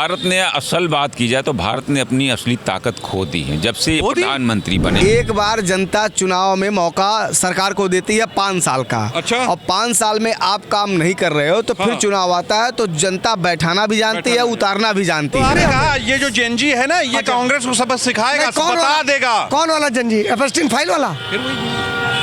भारत ने असल बात की जाए तो भारत ने अपनी असली ताकत खो दी है जब से प्रधानमंत्री बने। एक बार जनता चुनाव में मौका सरकार को देती है 5 साल का। अच्छा। और 5 साल में आप काम नहीं कर रहे हो तो फिर हाँ। चुनाव आता है तो जनता बैठाना भी जानती है, उतारना भी जानती है। आपने कहा ये जो जेनजी है ना, ये कांग्रेस को सबक सिखाएगा, बता देगा। कौन वाला जनजी? एफएसटीन फाइल वाला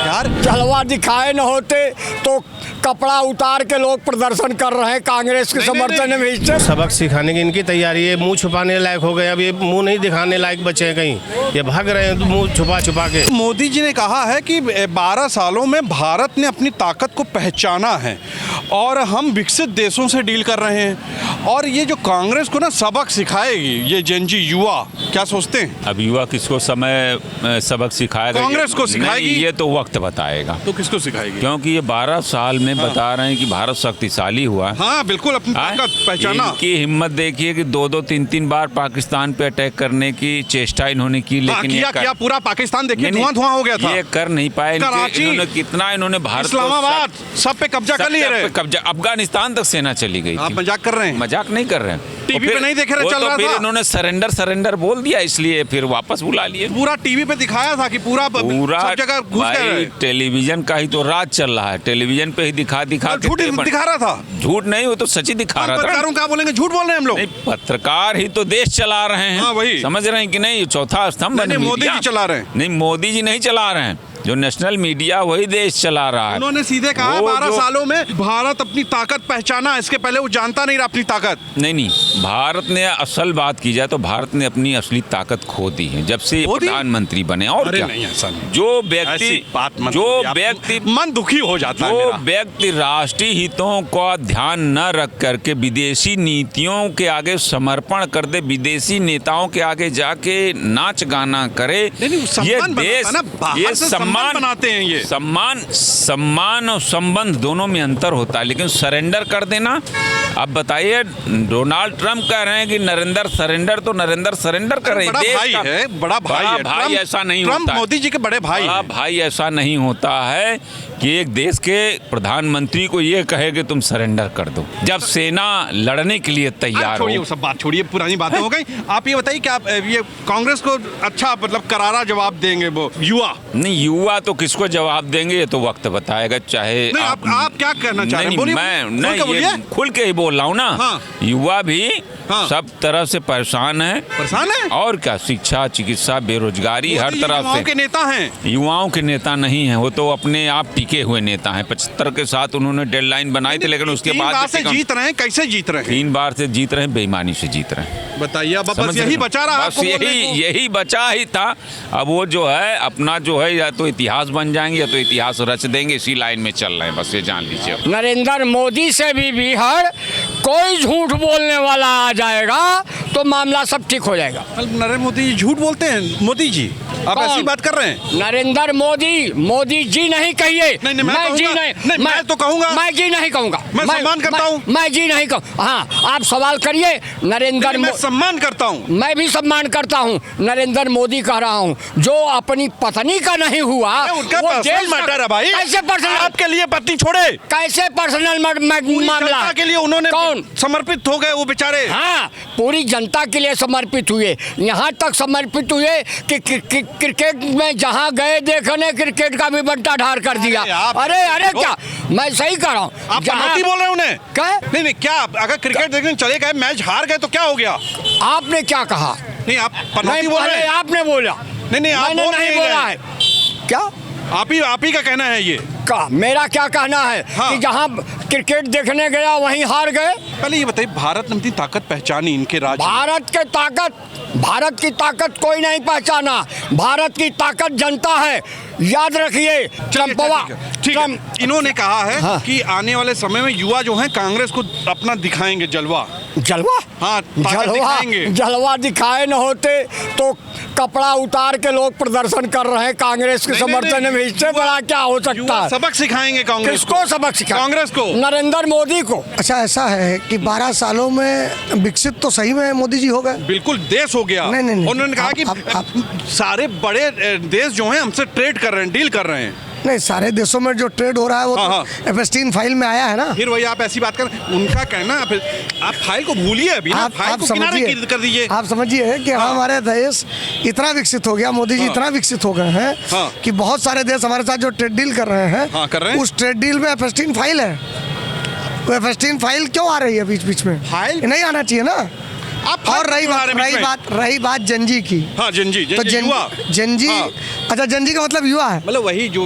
यार जलवा दिखाए न होते तो कपड़ा उतार के लोग प्रदर्शन कर रहे हैं कांग्रेस के समर्थन में। इससे सबक सिखाने की इनकी तैयारी है। मुंह छुपाने लायक हो गए, अब ये मुंह नहीं दिखाने लायक बचे हैं, कहीं ये भाग रहे हैं मुंह छुपा छुपा के। मोदी जी ने कहा है कि 12 सालों में भारत ने अपनी ताकत को पहचाना है और हम विकसित देशों से डील कर रहे हैं, और ये जो कांग्रेस को ना सबक सिखाएगी ये जेनजी युवा, क्या सोचते हैं? अब युवा किसको समय सबक सिखाएगा? कांग्रेस को सिखाएगी? ये तो वक्त बताएगा। तो किसको सिखाएगी? क्योंकि ये 12 साल में बता रहे हैं कि भारत शक्तिशाली हुआ। हाँ बिल्कुल, अपनी ताकत पहचाना। इनकी हिम्मत देखिए कि 2-2, 3-3 बार पाकिस्तान पे अटैक करने की चेष्टा इन्होंने की, लेकिन किया पूरा पाकिस्तान देखिए धुआं हो गया था। ये कर नहीं पाए। इन्होंने कितना भारत, इस्लामाबाद सब पे कब्जा कर लिए। कब्जा अफगानिस्तान तक सेना चली गई। आप मजाक कर रहे हैं? मजाक नहीं कर रहे हैं। टीवी पे नहीं देख रहे, चल रहा था। फिर इन्होंने सरेंडर बोल दिया, इसलिए फिर वापस बुला लिए। पूरा टीवी पे दिखाया था कि पूरा सब जगह घुस गए। टेलीविजन का ही तो राज चल रहा है, टेलीविजन पे ही दिखा झूठ दिखा रहा था। झूठ नहीं, वो तो सच ही दिखा रहा था। पत्रकारों क्या बोलेंगे, झूठ बोल रहे हैं हम लोग। नहीं, पत्रकार ही तो देश चला रहे हैं। हाँ, वही समझ रहे हैं कि नहीं? चौथा स्तंभ मोदी जी चला रहे हैं। नहीं, मोदी जी नहीं चला रहे हैं, जो नेशनल मीडिया वही देश चला रहा है। उन्होंने सीधे कहा 12 सालों में भारत अपनी ताकत पहचाना, इसके पहले वो जानता नहीं रहा अपनी ताकत। नहीं, भारत ने असल बात की जाए तो भारत ने अपनी असली ताकत खो दी है जब से प्रधानमंत्री बने। और क्या? नहीं, ऐसा नहीं। जो व्यक्ति मन दुखी हो जाता है। जो व्यक्ति राष्ट्रीय हितों का ध्यान न रख करके विदेशी नीतियों के आगे समर्पण कर दे, विदेशी नेताओं के आगे जाके नाच गाना करे, ये देश, ये सम्मान बनाते हैं। ये सम्मान और संबंध दोनों में अंतर होता है। लेकिन सरेंडर कर देना, अब बताइए, डोनाल्ड ट्रंप कह रहे हैं कि नरेंद्र सरेंडर, तो नरेंद्र सरेंडर कर रहे हैं। बड़ा भाई ऐसा नहीं होता। ट्रंप मोदी जी के बड़े भाई बड़ा भाई ऐसा नहीं होता है कि एक देश के प्रधानमंत्री को ये कहे कि तुम सरेंडर कर दो जब सेना लड़ने के लिए तैयार हो। वो सब बात छोड़िए, पुरानी बातें हो गई। आप ये बताइए क्या ये कांग्रेस को अच्छा मतलब करारा जवाब देंगे वो युवा? नहीं, युवा तो किसको जवाब देंगे ये तो वक्त बताएगा। चाहे आप क्या कहना चाह रहे हैं? मैं खुल के ही बोल रहा हूँ ना। हाँ। युवा भी सब तरह से परेशान है। और क्या, शिक्षा, चिकित्सा, बेरोजगारी, हर तरह से। युवाओं के नेता हैं। युवाओं के नेता नहीं है, वो तो अपने आप टिके हुए नेता हैं। 75 के साथ उन्होंने डेडलाइन बनाई थी, लेकिन उसके बाद से जीत रहे हैं। कैसे जीत रहे हैं? 3 बार से जीत रहे हैं, बेईमानी से जीत रहे हैं। बताइए, अब बस यही बचा रहा, बस यही बचा ही था। अब वो जो है अपना जो है या तो इतिहास बन जाएंगे या तो इतिहास रच देंगे, इसी लाइन में चल रहे हैं, बस ये जान लीजिए। नरेंद्र मोदी से भी बिहार कोई झूठ बोलने वाला आ जाएगा तो मामला सब ठीक हो जाएगा। नरेंद्र मोदी जी झूठ बोलते हैं? मोदी जी आप ऐसी बात कर रहे हैं? नरेंद्र मोदी जी नहीं कहिए। नहीं, मैं तो कहूंगा। मैं जी नहीं कहूंगा। मैं सम्मान करता हूँ। मैं जी नहीं कहूँ। हाँ, आप सवाल करिए। मैं सम्मान करता हूँ। मैं भी सम्मान करता हूँ। नरेंद्र मोदी कह रहा हूँ, जो अपनी पत्नी का नहीं हुआ उनका पर्सनल मैटर है भाई। कैसे पर्सनल? आपके लिए पत्नी छोड़े, कैसे पर्सनल मामला के लिए उन्होंने कौन समर्पित हो गए वो बेचारे? हाँ, पूरी जनता के लिए समर्पित हुए। यहाँ तक समर्पित हुए कि क्रिकेट में जहाँ गए देखने क्रिकेट का भी बंटा ढार कर दिया। अरे क्या, मैं सही कह रहा हूँ। आप पनौती बोल रहे हैं उन्हें? क्या? नहीं, क्या अगर क्रिकेट देखने चले गए, मैच हार गए तो क्या हो गया? आपने क्या कहा? नहीं, आप पनौती बोल रहे हैं। आपने बोला। नहीं, मैंने नहीं बोला है। क्या आप ही का कहना है ये? मेरा क्या कहना है? हाँ। कि जहाँ क्रिकेट देखने गया वहीं हार गए। पहले ये बताइए, भारत ने अपनी ताकत पहचानी इनके राज्य? भारत की ताकत कोई नहीं पहचाना। भारत की ताकत जनता है, याद रखिए। इन्होंने कहा है हाँ। कि आने वाले समय में युवा जो हैं कांग्रेस को अपना दिखाएंगे जलवा। हाँ, जलवा दिखाए न होते तो कपड़ा उतार के लोग प्रदर्शन कर रहे हैं कांग्रेस के समर्थन में। इससे बड़ा क्या हो सकता है? सबक सिखाएंगे कांग्रेस किसको सबक सिखाएंगे? कांग्रेस को, नरेंद्र मोदी को। अच्छा, ऐसा है कि 12 सालों में विकसित तो सही में मोदी जी हो गए। बिल्कुल देश हो गया। नहीं। उन्होंने कहा कि सारे बड़े देश जो हैं हमसे ट्रेड कर रहे हैं, डील कर रहे हैं। नहीं, सारे देशों में जो ट्रेड हो रहा है वो हाँ, तो एपस्टीन फाइल में आया है ना। फिर वही आप ऐसी बात कर, उनका कहना आप फाइल को भूलिए अभी ना, फाइल को किनारे कर दीजिए। आप समझिए कि हमारे देश इतना विकसित हो गया, मोदी जी इतना विकसित हो गए हैं कि बहुत सारे देश हमारे साथ जो ट्रेड डील कर रहे हैं, उस ट्रेड डील में एपस्टीन फाइल है। वो एपस्टीन फाइल क्यों आ रही है बीच बीच में? फाइल नहीं आना चाहिए ना। और रही बात जंजी की। हाँ, जंजी तो जंजी, अच्छा जंजी का मतलब युवा है, मतलब वही जो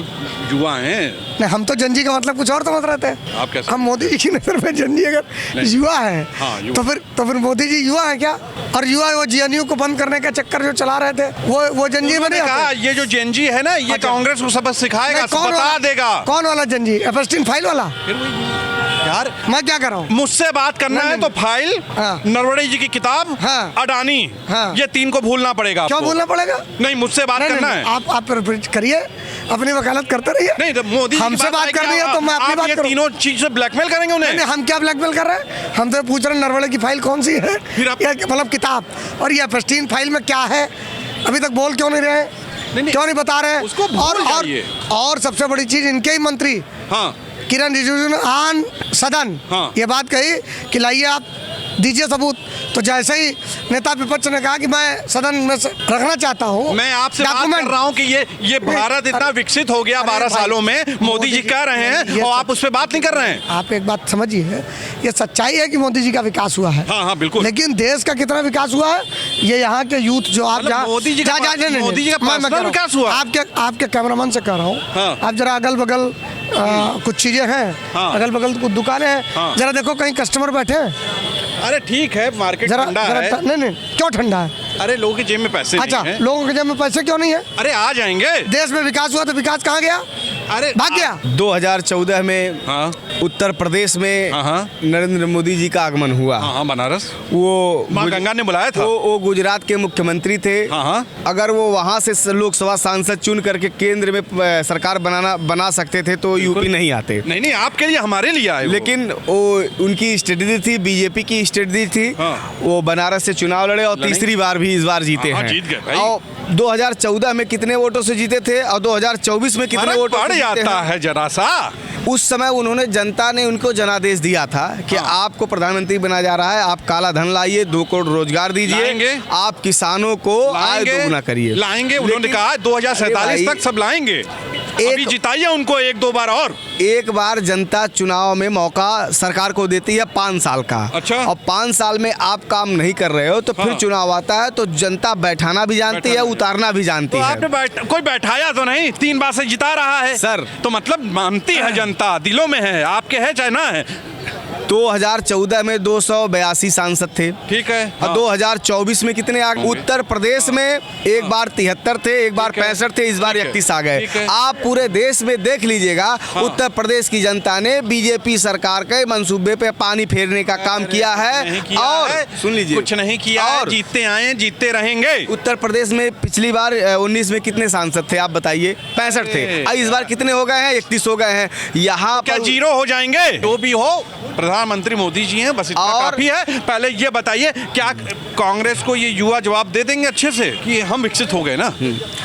युवा हैं। नहीं, हम तो जंजी का मतलब कुछ और समझ रहे थे। आप कैसे? हम मोदी जी की नजर में जंजी अगर युवा है, युवा। तो फिर मोदी जी युवा है क्या? और युवा वो जेएनयू को बंद करने का चक्कर जो चला रहे थे वो जंजी में नहीं कहा आते। ये जो जेएनजी है ना, ये कांग्रेस को सबक सिखाएगा, बता देगा। कौन वाला जंजी? एपस्टीन फाइल वाला? यार मैं क्या कर रहा हूँ? मुझसे बात करना है तो फाइल, नरवणे जी की किताब, अडानी, ये 3 को भूलना पड़ेगा। क्यों भूलना पड़ेगा? नहीं, मुझसे बात करना है। आप करिए, अपनी वकालत करते रहिए। नहीं, तो मोदी हमसे बात करनी है तो मैं अपनी बात करूं। तीनों चीज से ब्लैकमेल करेंगे उन्हें? नहीं, हम क्या ब्लैकमेल कर रहे हैं? हम तो पूछ रहे हैं नरवणे की फाइल कौन सी है, मतलब किताब, और ये एपस्टीन फाइल में क्या है, अभी तक बोल क्यों नहीं रहे हैं? क्यों नहीं बता रहे हैं? उसको और सबसे बड़ी चीज, इनके ही मंत्री किरण रिजिजू ने आन सदन ये बात कही कि लाइए आप दीजिए सबूत। तो जैसे ही नेता विपक्ष ने कहा कि मैं सदन में रखना चाहता हूँ, मैं आपसे बात कर रहा हूँ कि ये भारत इतना विकसित हो गया 12 सालों में, मोदी जी कह रहे हैं और आप उस पर बात नहीं कर रहे हैं। आप एक बात समझिए, ये सच्चाई है कि मोदी जी का विकास हुआ है। हाँ, बिल्कुल। लेकिन देश का कितना विकास हुआ है, ये यहाँ के यूथ जो आप मोदी जी का पर्सनल विकास हुआ। आपके कैमरामैन से कह रहा हूँ, आप जरा अगल बगल कुछ चीजें हैं, अगल बगल कुछ दुकानें हैं, जरा देखो कहीं कस्टमर बैठे हैं। अरे ठीक है, मार्केट ठंडा है। नहीं, क्यों ठंडा है? अरे लोगों की जेब में पैसे नहीं हैं। लोगों की जेब में पैसे क्यों नहीं है? अरे आ जाएंगे। देश में विकास हुआ तो विकास कहाँ गया? अरे भाग गया। 2014 में उत्तर प्रदेश में नरेंद्र मोदी जी का आगमन हुआ। बनारस, वो माँ गंगा ने बुलाया था। वो गुजरात के मुख्यमंत्री थे। अगर वो वहाँ से लोकसभा सांसद चुन करके केंद्र में सरकार बना सकते थे तो यूपी नहीं आते। नहीं, आपके लिए, हमारे लिए आए। लेकिन वो उनकी स्ट्रेटजी थी, बीजेपी की स्ट्रेटजी थी। वो बनारस से चुनाव लड़े और तीसरी बार भी इस बार जीते हैं। जीत गए भाई। और 2014 में कितने वोटों से जीते थे और 2024 में कितने वोटों से जीते जाता है जरा सा। उस समय उन्होंने, जनता ने उनको जनादेश दिया था कि आपको प्रधानमंत्री बनाया जा रहा है, आप काला धन लाइए, 2 करोड़ रोजगार दीजिए, आप किसानों को आय दोगुना करिए। लाएंगे, उन्होंने कहा 2047 तक सब लाएंगे। अभी जिताइए उनको 1-2 बार और। एक बार जनता चुनाव में मौका सरकार को देती है 5 साल का। अच्छा। और 5 साल में आप काम नहीं कर रहे हो तो फिर चुनाव आता है तो जनता बैठाना भी जानती है, उतारना भी जानती है। आपने कोई बैठाया तो नहीं, 3 बार से जिता रहा है सर। तो मतलब मानती है जनता, दिलों में है, आपके है चाहे ना है। 2014 में 282 सांसद थे। ठीक है। और 2024 में कितने आ गए? उत्तर प्रदेश में एक बार 73 थे, एक बार 65 थे, इस बार 31 आ गए। आप पूरे देश में देख लीजिएगा, उत्तर प्रदेश की जनता ने बीजेपी सरकार के मंसूबे पे पानी फेरने का काम किया है। और सुन लीजिए, कुछ नहीं किया है, जीतते आए, जीतते रहेंगे। उत्तर प्रदेश में पिछली बार 19 में कितने सांसद थे आप बताइए? 65 थे। इस बार कितने हो गए हैं? 31 हो गए हैं। यहाँ क्या जीरो हो जाएंगे? जो भी हो, प्रधानमंत्री मोदी जी हैं, बस इतना काफी है। पहले ये बताइए, क्या कांग्रेस को ये युवा जवाब दे देंगे अच्छे से कि हम विकसित हो गए ना?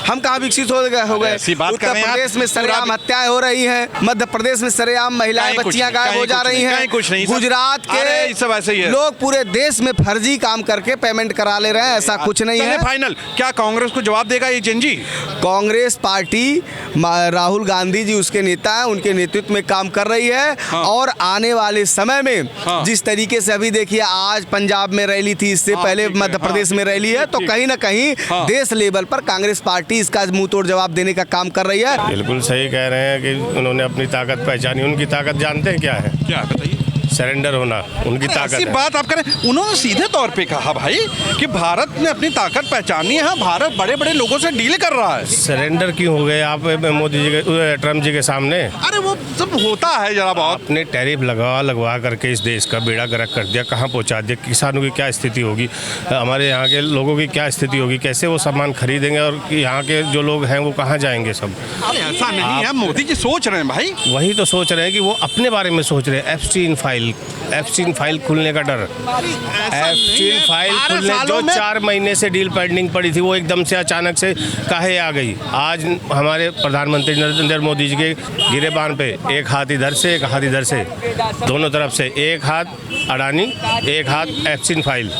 हम कहाँ विकसित हो गए? उत्तर प्रदेश में सरेआम हत्याएं हो रही हैं, मध्य प्रदेश में सरेआम महिलाएं, बच्चियां गायब हो जा रही हैं। गुजरात के सब ऐसे ही है। लोग पूरे देश में फर्जी काम करके पेमेंट करा ले रहे हैं, ऐसा कुछ नहीं है। फाइनल, क्या कांग्रेस को जवाब देगा ये जेनजी? कांग्रेस पार्टी, राहुल गांधी जी उसके नेता हैं, उनके नेतृत्व में काम कर रही है। और आने वाले समय में जिस तरीके से अभी देखिए, आज पंजाब में रैली थी, इससे पहले मध्य प्रदेश में रैली है, तो कहीं ना कहीं देश लेवल पर कांग्रेस पार्टी इसका मुंह तोड़ जवाब देने का काम कर रही है। बिल्कुल सही कह रहे हैं कि उन्होंने अपनी ताकत पहचानी। उनकी ताकत जानते हैं क्या है? क्या बताइए? सरेंडर होना उनकी ताकत है। बात आप करें, उन्होंने सीधे तौर पे कहा भाई कि भारत ने अपनी ताकत पहचानी है, भारत बड़े बड़े लोगों से डील कर रहा है। सरेंडर क्यों हो गए आप मोदी जी के, ट्रम्प जी के सामने? अरे वो सब होता है जरा बहुत। आपने टैरिफ लगवा करके इस देश का बेड़ा गर्क कर दिया, कहाँ पहुँचा दिया। किसानों की क्या स्थिति होगी, हमारे यहाँ के लोगों की क्या स्थिति होगी, कैसे वो सामान खरीदेंगे और यहाँ के जो लोग हैं वो कहाँ जाएंगे सब? ऐसा नहीं है, मोदी जी सोच रहे हैं भाई। वही तो सोच रहे हैं कि वो अपने बारे में सोच रहे हैं। एप्स्टीन फाइल एफसीन फाइल खुलने का डर। एफसीन फाइल खुलने जो 4 महीने से डील पेंडिंग पड़ी थी वो एकदम से अचानक से काहे आ गई। आज हमारे प्रधानमंत्री नरेंद्र मोदी जी के गिरेबान पे एक हाथ इधर से एक हाथ इधर से, दोनों तरफ से, एक हाथ अडानी एक हाथ एफसीन फाइल,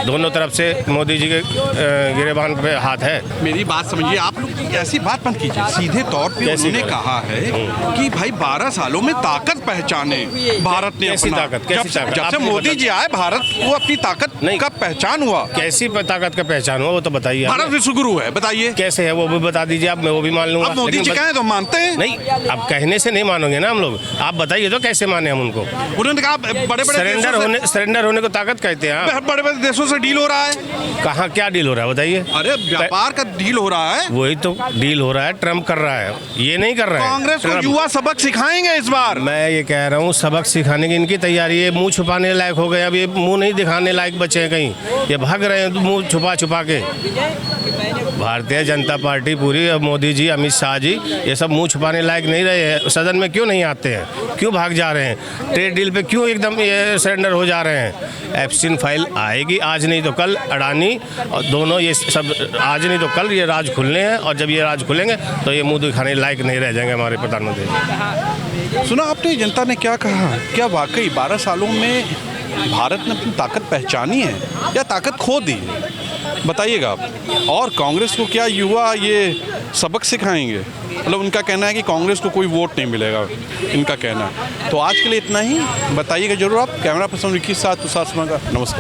दोनों तरफ से मोदी जी के गिरेबान पे हाथ है। मेरी बात समझिए, आप लोग ऐसी बात मत कीजिए। सीधे तौर पे उन्होंने कहा है कि भाई 12 सालों में ताकत पहचाने भारत ने। कैसी अपना ताकत? कैसी ताकत? जब से मोदी जी आए भारत को अपनी ताकत नहीं का पहचान हुआ। कैसी ताकत का पहचान हुआ वो तो बताइए। भारत विश्वगुरु है, बताइए कैसे है वो भी बता दीजिए आप, मैं वो भी मान लूंगा। अब मोदी जी कहें तो मानते हैं। नहीं, अब कहने से नहीं मानोगे ना हम लोग, आप बताइए तो कैसे माने हम उनको। उन्होंने कहा बड़े सरेंडर होने को ताकत कहते हैं। बड़े बड़े देशों से डील हो रहा है। कहाँ क्या डील हो रहा है बताइए। अरे व्यापार का डील हो रहा है। वही तो डील हो रहा है, ट्रम्प कर रहा है, ये नहीं कर रहे हैं। कांग्रेस को युवा सबक सिखाएंगे इस बार। मैं ये कह रहा हूँ सबक सिखाने की इनकी तैयारी है। मुंह छुपाने लायक हो गए, अब ये मुंह नहीं दिखाने लायक बचे हैं कहीं, ये भाग रहे हैं मुंह छुपा छुपा के। भारतीय जनता पार्टी पूरी, अब मोदी जी, अमित शाह जी, ये सब मुंह छुपाने लायक नहीं रहे हैं। सदन में क्यों नहीं आते हैं, क्यों भाग जा रहे हैं, ट्रेड डील पे क्यों एकदम ये सरेंडर हो जा रहे हैं। एफसीन फाइल आएगी आज नहीं तो कल, अडानी और दोनों ये सब आज नहीं तो कल ये राज खुलने हैं, और जब ये राज खुलेंगे तो ये मुंह दिखाने लायक नहीं रह जाएंगे हमारे प्रधानमंत्री। सुना आपने जनता ने क्या कहा? क्या वाकई 12 सालों में भारत ने अपनी ताकत पहचानी है या ताकत खो दी? बताइएगा आप। और कांग्रेस को क्या युवा ये सबक सिखाएंगे? मतलब उनका कहना है कि कांग्रेस को कोई वोट नहीं मिलेगा, इनका कहना है। तो आज के लिए इतना ही। बताइएगा जरूर आप। कैमरा पर्सन विकी के साथ तुषार शर्मा का नमस्कार।